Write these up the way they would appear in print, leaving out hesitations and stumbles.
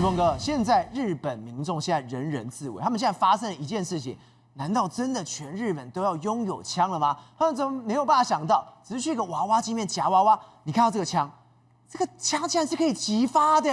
玉峰哥，现在日本民众现在人人自危，他们现在发生了一件事情，难道真的全日本都要拥有枪了吗？他们怎么没有办法想到，只是去一个娃娃机里面夹娃娃，你看到这个枪竟然是可以击发的。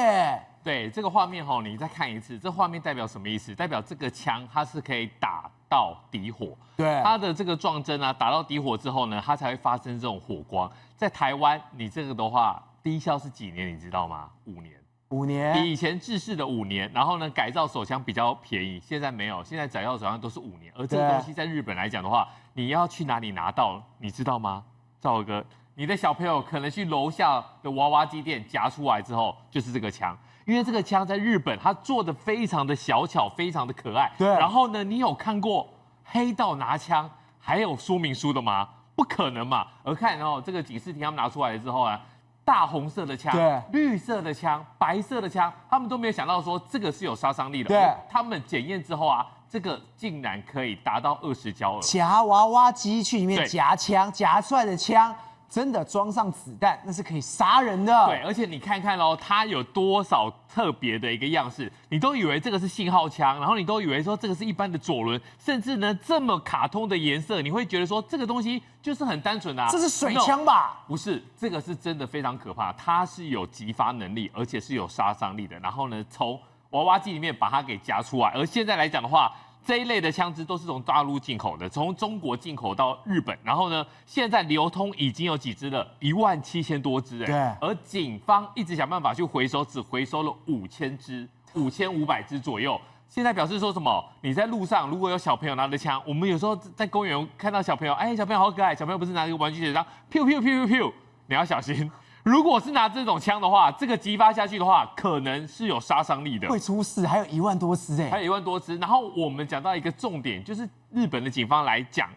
对，这个画面吼，你再看一次，这画面代表什么意思？代表这个枪它是可以打到底火。对，它的这个撞针啊，打到底火之后呢，它才会发生这种火光。在台湾，你这个的话，低效是几年？你知道吗？5年。5年，比以前制式的5年，然后呢，改造手枪比较便宜，现在没有，现在改造手枪都是5年。而这个东西在日本来讲的话，你要去哪里拿到，你知道吗？赵伟哥，你的小朋友可能去楼下的娃娃机店夹出来之后，就是这个枪。因为这个枪在日本，它做的非常的小巧，非常的可爱。对。然后呢，你有看过黑道拿枪还有说明书的吗？不可能嘛！而看哦，这个警视厅他们拿出来了之后啊，大红色的枪，对，绿色的枪，白色的枪，他们都没有想到说这个是有杀伤力的。对，他们检验之后啊，这个竟然可以达到20焦耳。夹娃娃机去里面夹枪，夹出来的枪。真的装上子弹，那是可以杀人的。对，而且你看看哦，它有多少特别的一个样式，你都以为这个是信号枪，然后你都以为说这个是一般的左轮，甚至呢这么卡通的颜色，你会觉得说这个东西就是很单纯啊。这是水枪吧？不是，这个是真的非常可怕，它是有击发能力，而且是有杀伤力的。然后呢，从娃娃机里面把它给夹出来，而现在来讲的话。这一类的枪支都是从大陆进口的，从中国进口到日本，然后呢，现在流通已经有几支了，17000多支对，而警方一直想办法去回收，只回收了5000支，5500支左右。现在表示说什么？你在路上如果有小朋友拿着枪，我们有时候在公园看到小朋友，哎，小朋友好可爱，小朋友不是拿一个玩具铁枪，pew pew pew pew pew，你要小心。如果是拿这种枪的话，这个击发下去的话，可能是有杀伤力的，会出事，还有1万多支哎，还有1万多支。然后我们讲到一个重点，就是日本的警方来讲，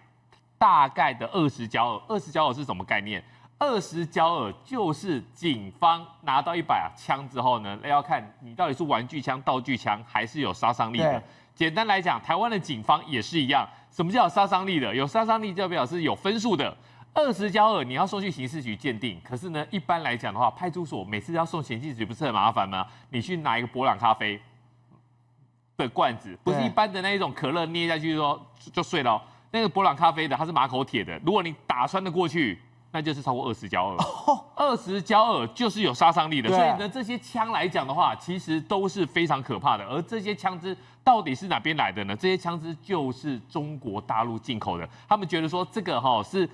大概的20焦耳，20焦耳是什么概念？20焦耳就是警方拿到一把枪之后呢，要看你到底是玩具枪、道具枪，还是有杀伤力的。简单来讲，台湾的警方也是一样。什么叫有杀伤力的？有杀伤力就表示有分数的。20焦耳你要送去刑事局鉴定，可是呢，一般来讲的话，派出所每次要送刑事局不是很麻烦吗？你去拿一个伯朗咖啡的罐子，不是一般的那一种可乐捏下去就碎了、哦。那个伯朗咖啡的它是马口铁的，如果你打穿的过去，那就是超过20焦耳。20焦耳就是有杀伤力的，所以呢，这些枪来讲的话，其实都是非常可怕的。而这些枪支到底是哪边来的呢？这些枪支就是中国大陆进口的，他们觉得说这个是。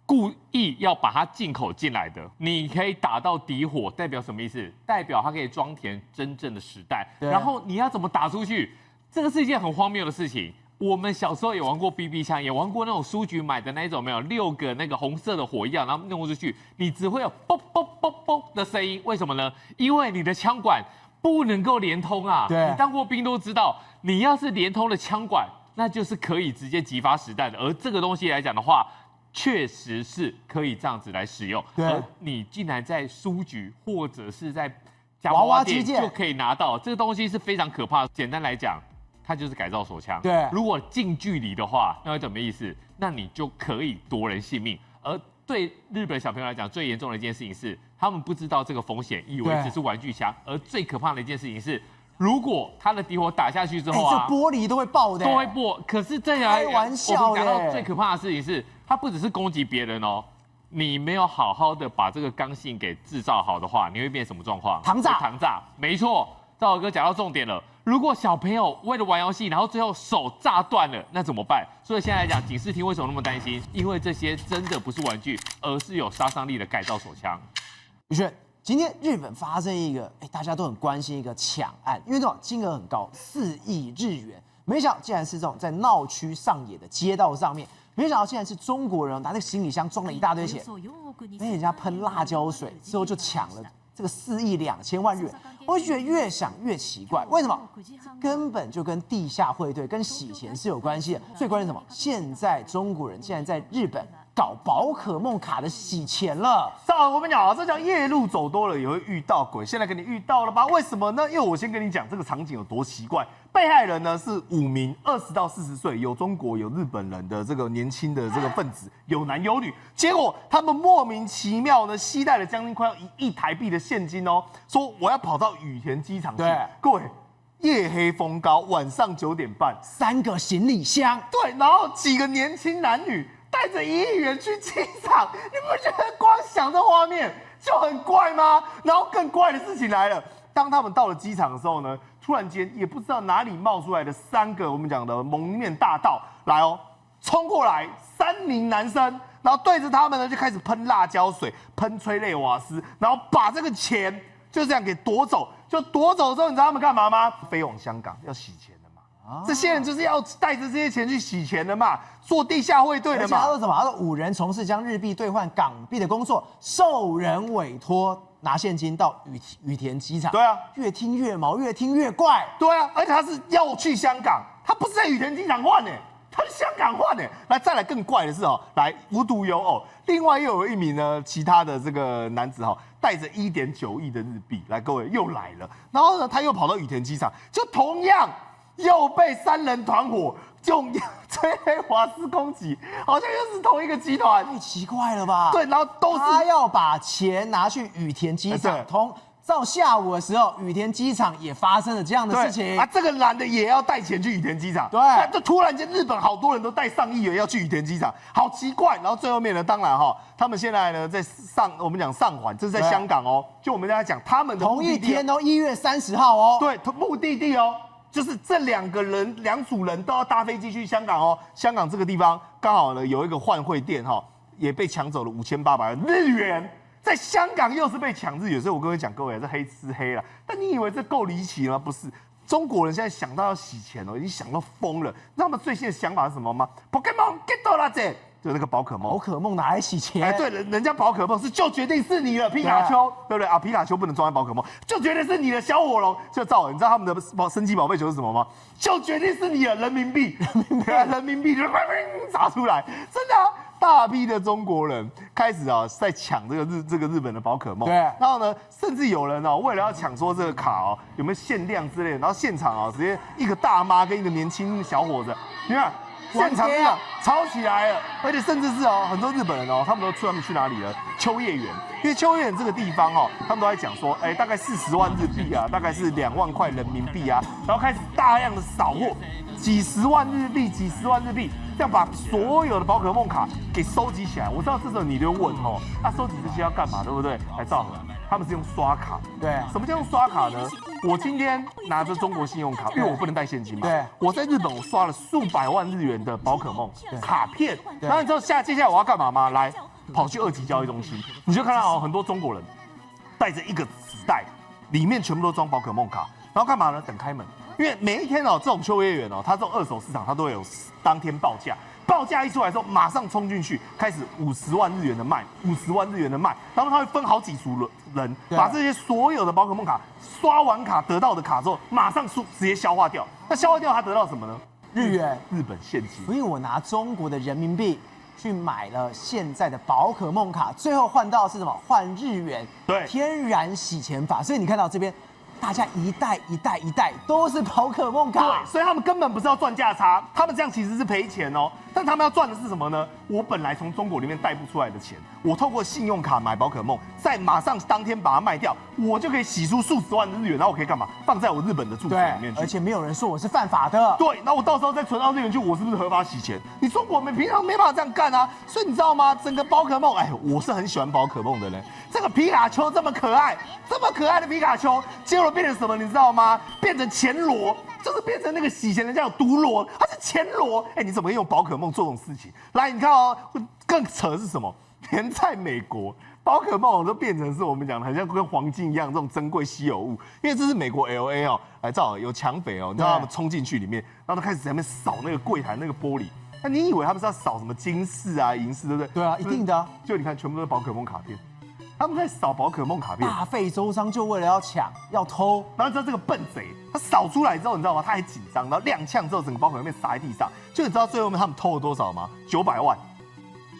故意要把它进口进来的，你可以打到底火，代表什么意思？代表它可以装填真正的实弹。然后你要怎么打出去？这个是一件很荒谬的事情。我们小时候也玩过 BB 枪，也玩过那种书局买的那种，没有6个那个红色的火药，然后弄出去，你只会有啵啵啵啵的声音。为什么呢？因为你的枪管不能够连通啊。你当过兵都知道，你要是连通了枪管，那就是可以直接击发实弹的。而这个东西来讲的话，确实是可以这样子来使用，而你竟然在书局或者是在娃娃店就可以拿到这个东西，是非常可怕。简单来讲，它就是改造手枪。对，如果近距离的话，那会怎么意思？那你就可以夺人性命。而对日本小朋友来讲，最严重的一件事情是，他们不知道这个风险，以为只是玩具枪。而最可怕的一件事情是，如果它的底火打下去之后啊，这玻璃都会爆的，都会爆。可是这样开玩笑，我们讲到最可怕的事情是。它不只是攻击别人哦，你没有好好的把这个刚性给制造好的话，你会变什么状况？膛炸，膛炸，没错。赵伟哥讲到重点了，如果小朋友为了玩游戏，然后最后手炸断了，那怎么办？所以现在来讲，警视厅为什么那么担心？因为这些真的不是玩具，而是有杀伤力的改造手枪。宇轩，今天日本发生一个大家都很关心一个抢案，因为这种金额很高，4亿日元，没想到竟然是这种在闹区上野的街道上面。没想到竟然是中国人拿那个行李箱装了一大堆钱，被人家喷辣椒水之后就抢了这个4亿2千万日元。我就觉得越想越奇怪，为什么？根本就跟地下汇兑、跟洗钱是有关系的。最关键是什么？现在中国人竟然在日本搞宝可梦卡的洗钱了。我跟你讲啊，这叫夜路走多了也会遇到鬼。现在给你遇到了吧？为什么呢？因为我先跟你讲这个场景有多奇怪。被害人呢是5名20到40岁，有中国有日本人的这个年轻的这个分子，有男有女。结果他们莫名其妙呢携带了将近快要1亿台币的现金哦，说我要跑到羽田机场去。对，各位，夜黑风高，晚上9点半，3个行李箱，对，然后几个年轻男女带着1亿元去机场，你不觉得光想这画面就很怪吗？然后更怪的事情来了，当他们到了机场的时候呢，突然间也不知道哪里冒出来的3个我们讲的蒙面大盗来哦，冲过来3名男生，然后对着他们呢就开始喷辣椒水、喷催泪瓦斯，然后把这个钱就这样给夺走。就夺走之后，你知道他们干嘛吗？飞往香港要洗钱的嘛。这些人就是要带着这些钱去洗钱的嘛，做地下汇兑的嘛。他说什么？他说5人从事将日币兑换港币的工作，受人委托拿现金到羽田机场。对啊，越听越毛，越听越怪。对啊，而且他是要去香港，他不是在羽田机场换呢，他是香港换呢。来，再来更怪的是哦，来无独有偶，另外又有1名呢，其他的这个男子哈，带着1.9亿的日币，来各位又来了，然后呢他又跑到羽田机场，就同样又被3人团伙用催泪瓦斯攻击，好像又是同一个集团，太奇怪了吧？对，然后都是他要把钱拿去羽田机场，到下午的时候，羽田机场也发生了这样的事情啊，这个男的也要带钱去羽田机场，对，就突然间日本好多人都带上亿元要去羽田机场，好奇怪。然后最后面呢，当然哈，他们现在呢在我们讲上环，这是在香港哦，就我们刚才讲他们的同一天哦，1月30号哦，对，目的地哦，就是这2组人都要搭飞机去香港哦，香港这个地方刚好呢有一个换汇店哈，也被抢走了5800万日元。在香港又是被抢日元，所以我跟各位这黑吃黑了。但你以为这够离奇吗？不是，中国人现在想到要洗钱哦，已经想到疯了。那他们最新的想法是什么吗 ？Pokemon get 到了这，就那个宝可梦。宝可梦拿来洗钱？哎，对，人家宝可梦是就决定是你了，皮卡丘，对不对啊？皮卡丘不能装在宝可梦，就决定是你的小火龙。就照，你知道他们的神奇宝贝球是什么吗？就决定是你的人民币，人民币就砸出来，真的啊。大批的中国人开始啊在抢这个日本的宝可梦，对，然后呢，甚至有人哦为了要抢说这个卡哦有没有限量之类的，然后现场啊直接一个大妈跟一个年轻小伙子，你看现场这样吵起来了，而且甚至是哦很多日本人哦他们都去哪里了？秋叶原，因为秋叶原这个地方哦，他们都在讲说，哎大概40万日币啊，大概是2万块人民币啊，然后开始大量的扫货。几十万日币，这样把所有的宝可梦卡给收集起来。我知道这时候你就问哦，那收集这些要干嘛，对不对？来照合，他们是用刷卡。对，什么叫用刷卡呢？我今天拿着中国信用卡，因为我不能带现金嘛。对，我在日本我刷了数百万日元的宝可梦卡片，然后你知道接下来我要干嘛吗？来，跑去2级交易中心，你就看到很多中国人带着一个纸袋，里面全部都装宝可梦卡，然后干嘛呢？等开门。因为每一天哦，这种秋叶原哦，它这种二手市场它都会有当天报价，报价一出来之后，马上冲进去，开始50万日元的卖，50万日元的卖，然后它会分好几组人，把这些所有的宝可梦卡刷完卡得到的卡之后，马上直接消化掉。那消化掉它得到什么呢？日元、日本现金。所以我拿中国的人民币去买了现在的宝可梦卡，最后换到是什么？换日元，对，天然洗钱法。所以你看到这边。大家一袋都是宝可梦卡，对，所以他们根本不是要赚价差，他们这样其实是赔钱哦。但他们要赚的是什么呢？我本来从中国里面贷不出来的钱，我透过信用卡买宝可梦，再马上当天把它卖掉，我就可以洗出数十万日元，然后我可以干嘛？放在我日本的住址里面去，而且没有人说我是犯法的。对，那我到时候再存到日元去，我是不是合法洗钱？你中国平常没办法这样干啊。所以你知道吗？整个宝可梦，哎，我是很喜欢宝可梦的人。这个皮卡丘这么可爱的皮卡丘，结果变成什么？你知道吗？变成钱罗。就是变成那个洗钱人家有毒螺，他是钱螺。哎，你怎么用宝可梦做这种事情？来，你看哦，更扯的是什么？连在美国，宝可梦都变成是我们讲的，很像跟黄金一样这种珍贵稀有物。因为这是美国 LA 哦，来照有抢匪哦，你知道他们冲进去里面，然后他开始在那边扫那个柜台那个玻璃。那你以为他们是要扫什么金饰啊、银饰，对不对？对啊，一定的。就你看，全部都是宝可梦卡片。他们在扫宝可梦卡片，大费周章就为了要抢、要偷。然后你知道这个笨贼，他扫出来之后，你知道吗？他还紧张，然后踉跄之后，整个宝可梦被撒在地上。就你知道最后面他们偷了多少吗？900万。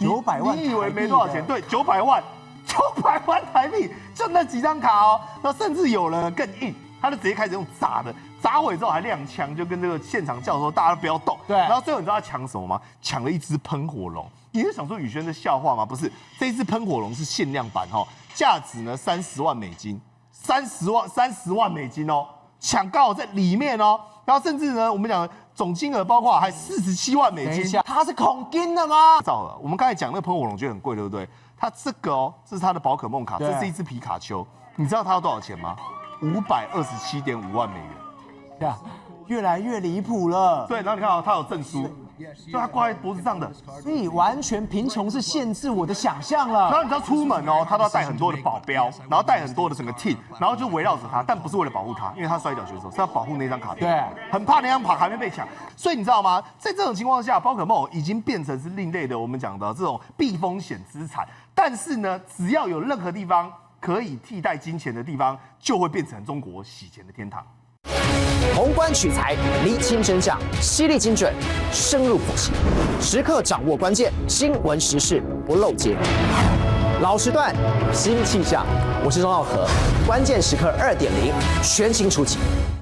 900万，你以为没多少钱？对，900万，900万台币，就那几张卡哦。那甚至有人更硬，他就直接开始用砸的，砸毁之后还亮枪，就跟这个现场叫说大家都不要动。对，然后最后你知道他抢什么吗？抢了一只喷火龙。你是想说宇轩的笑话吗？不是，这一只喷火龙是限量版哦，价值呢30万美金，30万美金哦，抢刚好在里面哦。然后甚至呢，我们讲总金额包括还47万美金。它是孔金的吗？造了，我们刚才讲那个喷火龙觉得很贵，对不对？它这个哦，这是它的宝可梦卡，对这是一只皮卡丘，你知道它要多少钱吗？527.5万美元。呀，越来越离谱了。对，然后你看哦，它有证书，就它挂在脖子上的。所以完全贫穷是限制我的想象了。然后你知道出门哦，他都要带很多的保镖，然后带很多的整个 team，然后就围绕着他，但不是为了保护他，因为他摔跤选手是要保护那张卡片，对，很怕那张卡片被抢。所以你知道吗？在这种情况下，宝可梦已经变成是另类的我们讲的这种避风险资产。但是呢，只要有任何地方可以替代金钱的地方，就会变成中国洗钱的天堂。宏观取材，厘清真相，犀利精准，深入剖析，时刻掌握关键新闻时事，不漏接。老时段，新气象，我是钟浩和，关键时刻2.0，全新出击。